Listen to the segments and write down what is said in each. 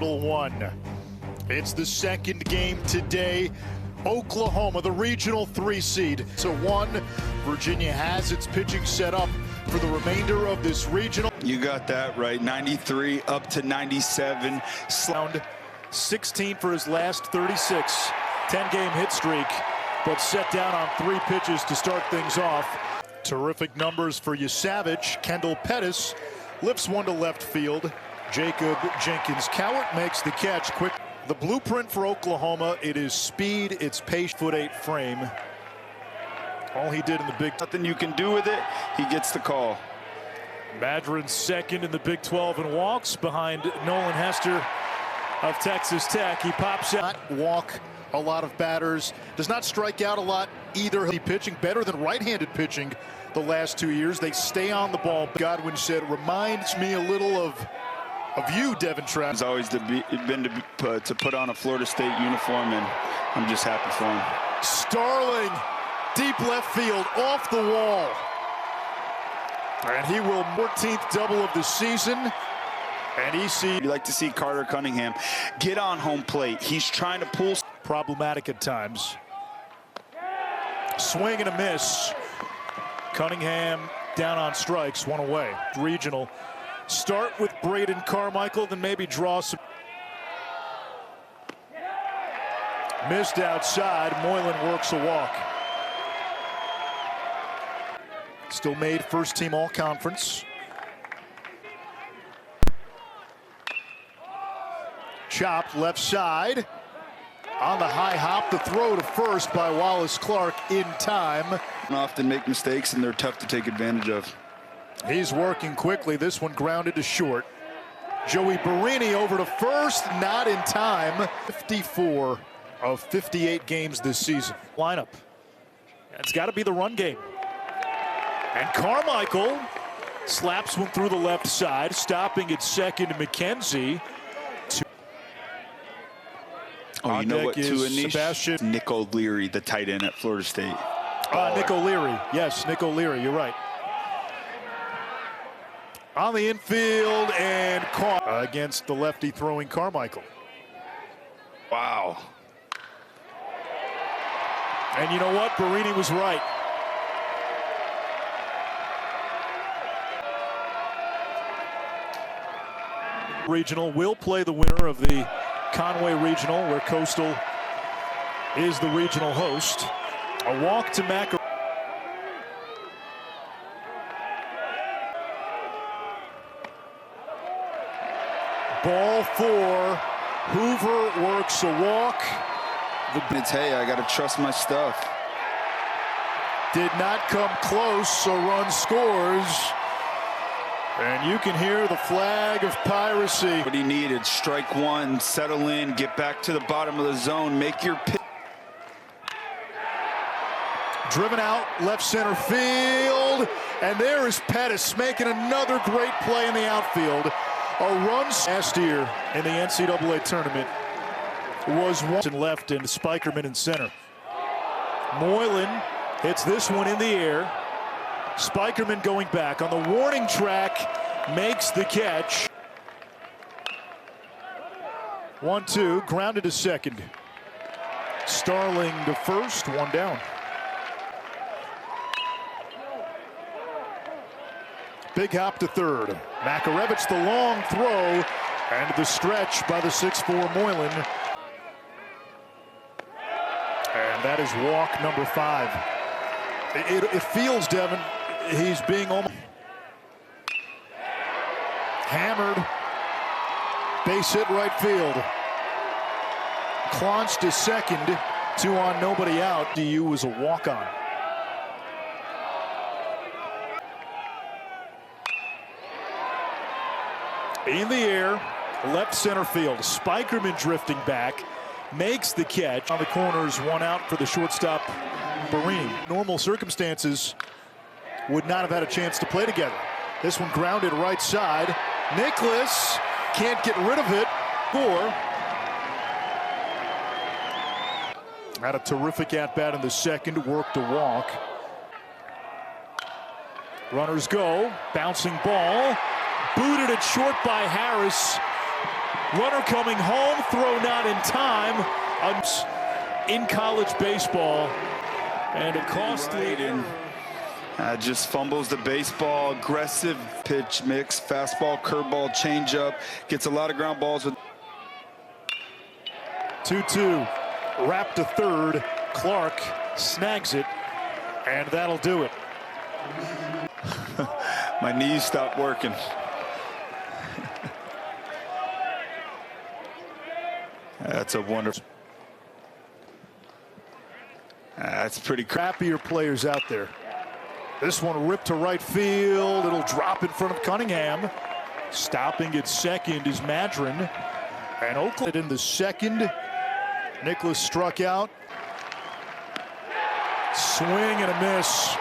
One. It's the second game today. Oklahoma, the regional 3 seed. So Virginia has its pitching set up for the remainder of this regional. You got that right. 93 up to 97. Sound 16 for his last 36. 10-game hit streak, but set down on 3 pitches to start things off. Terrific numbers for Savage. Kendall Pettis lifts one to left field. Jacob Jenkins-Cowart makes the catch quick. The blueprint for Oklahoma, it is speed, it's pace, 4'8" frame. All he did in the Big 12. Nothing you can do with it, he gets the call. Madron second in the Big 12 in walks behind Nolan Hester of Texas Tech. He pops out. Walk a lot of batters, does not strike out a lot either. He pitching better than right-handed pitching the last 2 years. They stay on the ball. Godwin said, reminds me a little of you, Devin Trapp. It's always been to put on a Florida State uniform, and I'm just happy for him. Starling, deep left field, off the wall. And he will 14th double of the season. And You like to see Carter Cunningham get on home plate. He's trying to pull. Problematic at times. Swing and a miss. Cunningham down on strikes, 1 away. Regional. Start with Braden Carmichael, then maybe draw some. Missed outside. Moylan works a walk. Still made first team all-conference. Chopped left side. On the high hop, the throw to first by Wallace Clark in time. Often make mistakes, and they're tough to take advantage of. He's working quickly. This one grounded to short. Joey Barini over to first, not in time. 54 of 58 games this season. Lineup. It's got to be the run game. And Carmichael slaps one through the left side, stopping at second. McKenzie. Oh, you know what, too, Sebastian. Nick O'Leary, the tight end at Florida State. Nick O'Leary. Yes, Nick O'Leary, you're right. On the infield and caught against the lefty throwing Carmichael. Wow. And you know what? Barini was right. Regional will play the winner of the Conway Regional, where Coastal is the regional host. A walk to Mac. Ball 4. Hoover works a walk. It's, hey, I got to trust my stuff. Did not come close, a run scores. And you can hear the flag of piracy. What he needed, strike one, settle in, get back to the bottom of the zone, make your pitch. Driven out, left center field. And there is Pettis making another great play in the outfield. A run last year in the NCAA tournament was one left and Spikerman in center. Moylan hits this one in the air. Spikerman going back on the warning track, makes the catch. 1-2, grounded to second. Starling to first, 1 down. Big hop to third. Makarevich the long throw and the stretch by the 6'4" Moylan. And that is walk number 5. It feels, Devin, he's being almost hammered. Base hit right field. Clance to second. 2 on, nobody out. DU was a walk-on. In the air, left center field. Spikerman drifting back, makes the catch. On the corners, 1 out for the shortstop, Barini. Normal circumstances would not have had a chance to play together. This one grounded right side. Nicholas can't get rid of it. Had a terrific at-bat in the second, worked a walk. Runners go, bouncing ball. Booted it short by Harris. Runner coming home, throw not in time. In college baseball, and a costly. Just fumbles the baseball. Aggressive pitch mix, fastball, curveball, changeup. Gets a lot of ground balls with. 2-2, wrapped to third. Clark snags it, and that'll do it. My knees stopped working. That's a wonderful. That's pretty crappier players out there. This one ripped to right field. It'll drop in front of Cunningham. Stopping at second is Madron. And Oakland in the second. Nicholas struck out. Swing and a miss.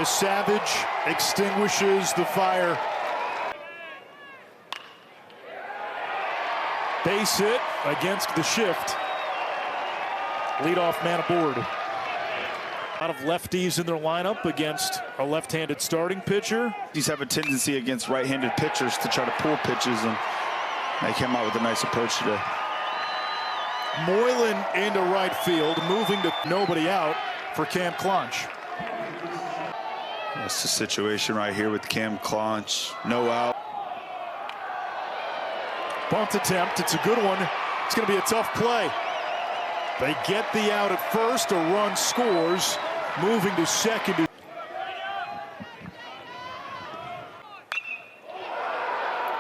Savage extinguishes the fire. Base hit against the shift. Leadoff man aboard. A lot of lefties in their lineup against a left-handed starting pitcher. These have a tendency against right-handed pitchers to try to pull pitches, and they came out with a nice approach today. Moylan into right field, moving to nobody out for Cam Clonch. That's the situation right here with Cam Clonch. No out. Bunt attempt. It's a good one. It's going to be a tough play. They get the out at first. A run scores. Moving to second.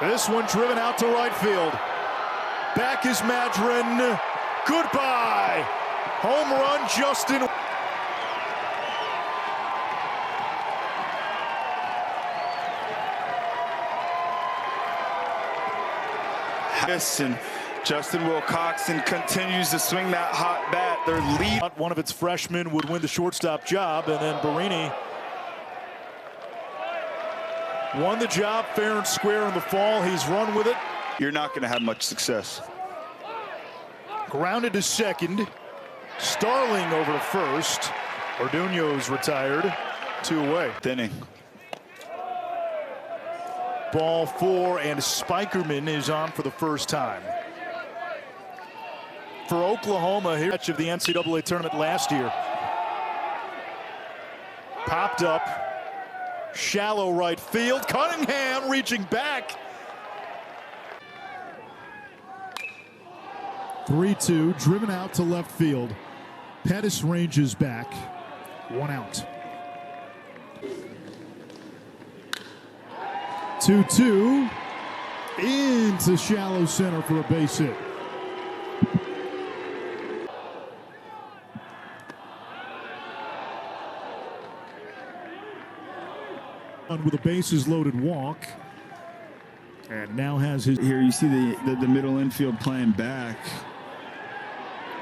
This one driven out to right field. Back is Madron. Goodbye. Home run, Justin. And Justin Wilcoxon continues to swing that hot bat. Their lead. One of its freshmen would win the shortstop job, and then Barini won the job fair and square in the fall. He's run with it. You're not going to have much success. Grounded to second. Starling over to first. Orduno's retired. 2 away. Inning. Ball 4, and Spikerman is on for the first time. For Oklahoma, here of the NCAA tournament last year. Popped up. Shallow right field. Cunningham reaching back. 3-2, driven out to left field. Pettis ranges back. 1 out. 2-2 into shallow center for a base hit. With a bases loaded walk, and now has his. Here you see the middle infield playing back.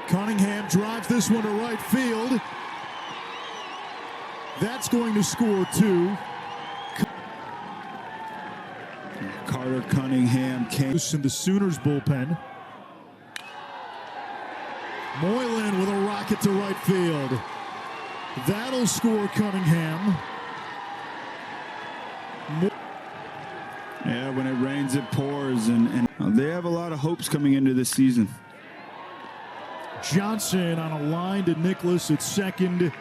Cunningham drives this one to right field. That's going to score 2. Carter Cunningham came in the Sooners bullpen. Moylan with a rocket to right field. That'll score Cunningham. Yeah, when it rains, it pours, and they have a lot of hopes coming into this season. Johnson on a line to Nicholas at second,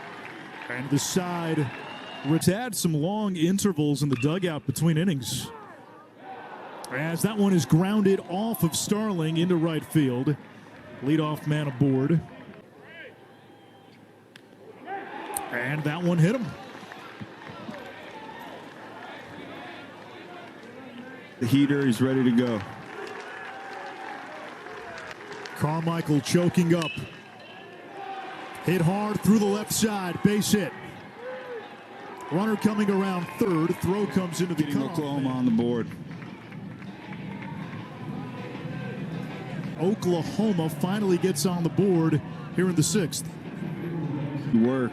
and the side. Rich had some long intervals in the dugout between innings, as that one is grounded off of Starling into right field. Leadoff man aboard, and that one hit him. The heater is ready to go. Carmichael choking up. Hit hard through the left side. Base hit. Runner coming around third. Throw comes into the cutoff. Oklahoma on the board. Oklahoma finally gets on the board here in the 6th. Work.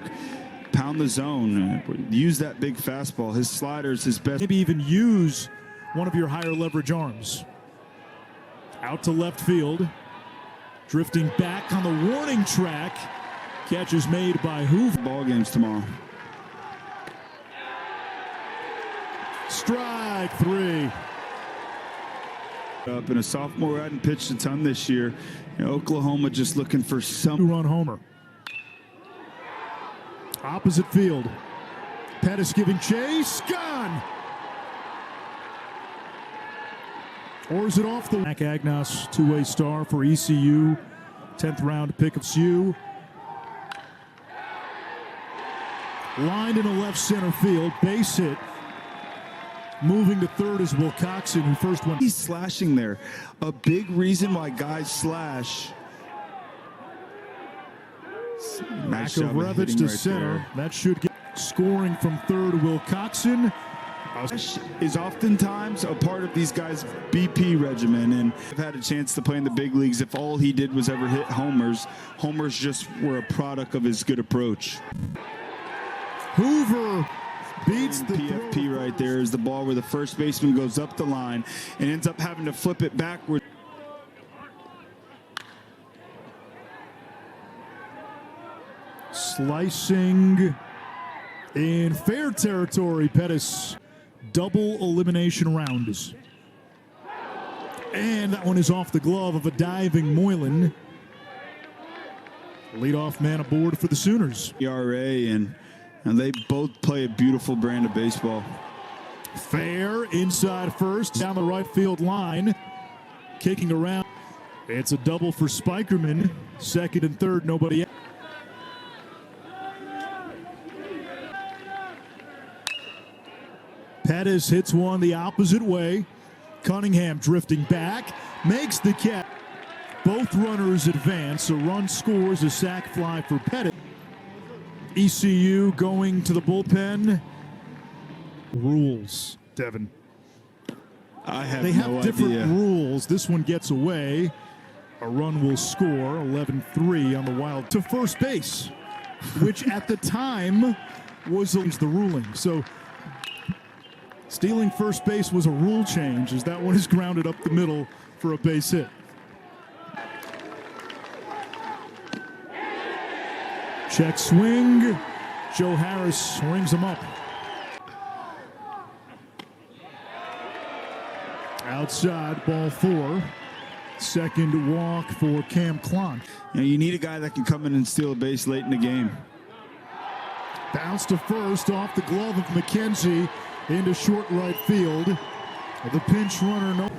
Pound the zone. Use that big fastball. His slider's his best. Maybe even use one of your higher leverage arms. Out to left field. Drifting back on the warning track. Catch is made by Hoover. Ball games tomorrow. Strike 3. Up and a sophomore hadn't pitched a ton this year. You know, Oklahoma just looking for some two-run homer. Opposite field. Pettis giving chase. Gone. Or is it off the... Mac Agnos, two-way star for ECU. 10th round pick of CU. Lined in a left center field. Base hit. Moving to third is Wilcoxon, who first went. He's slashing there. A big reason why guys slash. Nice job of hitting to right center. there. That should get scoring from third. Wilcoxon is oftentimes a part of these guys' BP regimen, and I've had a chance to play in the big leagues. If all he did was ever hit homers, homers just were a product of his good approach. Hoover beats the PFP right there is the ball where the first baseman goes up the line and ends up having to flip it backward. Slicing in fair territory. Pettis, double elimination rounds. And that one is off the glove of a diving Moylan. Leadoff man aboard for the Sooners. ERA, and they both play a beautiful brand of baseball. Fair, inside first, down the right field line. Kicking around. It's a double for Spikerman. Second and third, nobody. Pettis hits one the opposite way. Cunningham drifting back. Makes the catch. Both runners advance. A run scores, a sac fly for Pettis. ECU going to the bullpen. Rules, Devin. They have different rules. This one gets away. A run will score. 11-3 on the Wild to first base, which at the time was the ruling. So stealing first base was a rule change, as that one is grounded up the middle for a base hit. Check swing. Joe Harris rings him up. Outside, ball 4. Second walk for Cam Klon. You know, you need a guy that can come in and steal a base late in the game. Bounce to first off the glove of McKenzie into short right field. The pinch runner, no.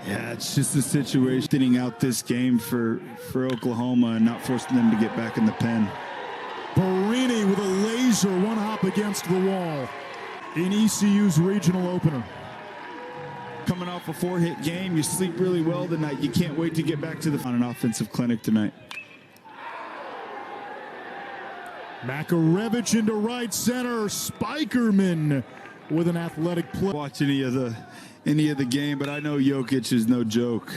Yeah, it's just a situation thinning out this game for Oklahoma and not forcing them to get back in the pen. Barini with a laser, one hop against the wall in ECU's regional opener. Coming off a 4-hit game, you sleep really well tonight. You can't wait to get back to on an offensive clinic tonight. Makarevich into right center. Spikerman with an athletic play. Watch any of the game, but I know Jokic is no joke.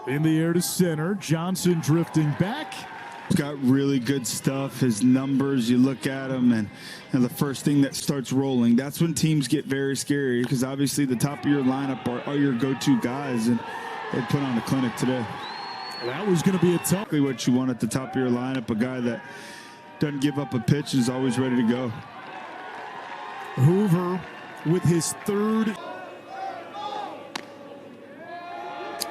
In the air to center. Johnson drifting back. He's got really good stuff. His numbers, you look at him, and the first thing that starts rolling, that's when teams get very scary, because obviously the top of your lineup are your go-to guys, and they put on a clinic today. That was going to be a tough. Exactly what you want at the top of your lineup, a guy that doesn't give up a pitch, is always ready to go. Hoover with his third.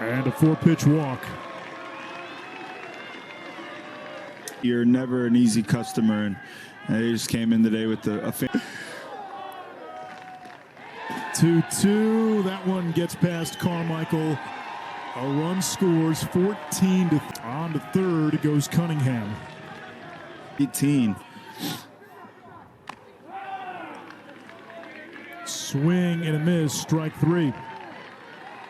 And a 4-pitch walk. You're never an easy customer, and they just came in today with a 2-2. That one gets past Carmichael. A run scores 14 on to third goes Cunningham. 18. Swing and a miss, strike 3.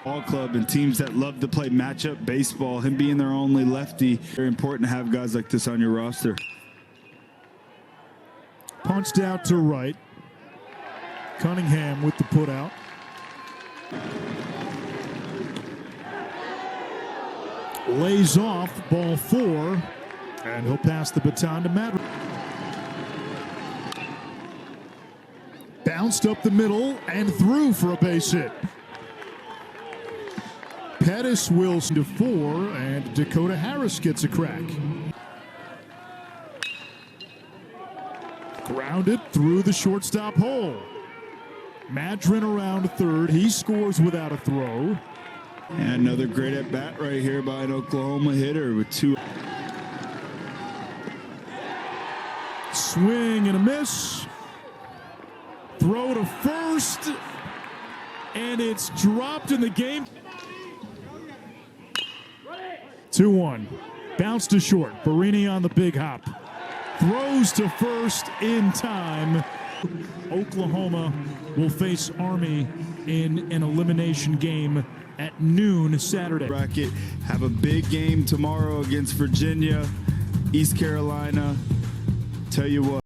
Ball club and teams that love to play matchup baseball, him being their only lefty, very important to have guys like this on your roster. Punched out to right. Cunningham with the putout. Lays off, ball 4, and he'll pass the baton to Matt. Bounced up the middle and through for a base hit. Pettis Wilson to 4, and Dakota Harris gets a crack. Grounded through the shortstop hole. Madron around third. He scores without a throw. And another great at bat right here by an Oklahoma hitter with 2. Swing and a miss. Throw to first. And it's dropped in the game. 2-1. Bounce to short. Barini on the big hop. Throws to first in time. Oklahoma will face Army in an elimination game at noon Saturday. Bracket have a big game tomorrow against Virginia, East Carolina. Tell you what.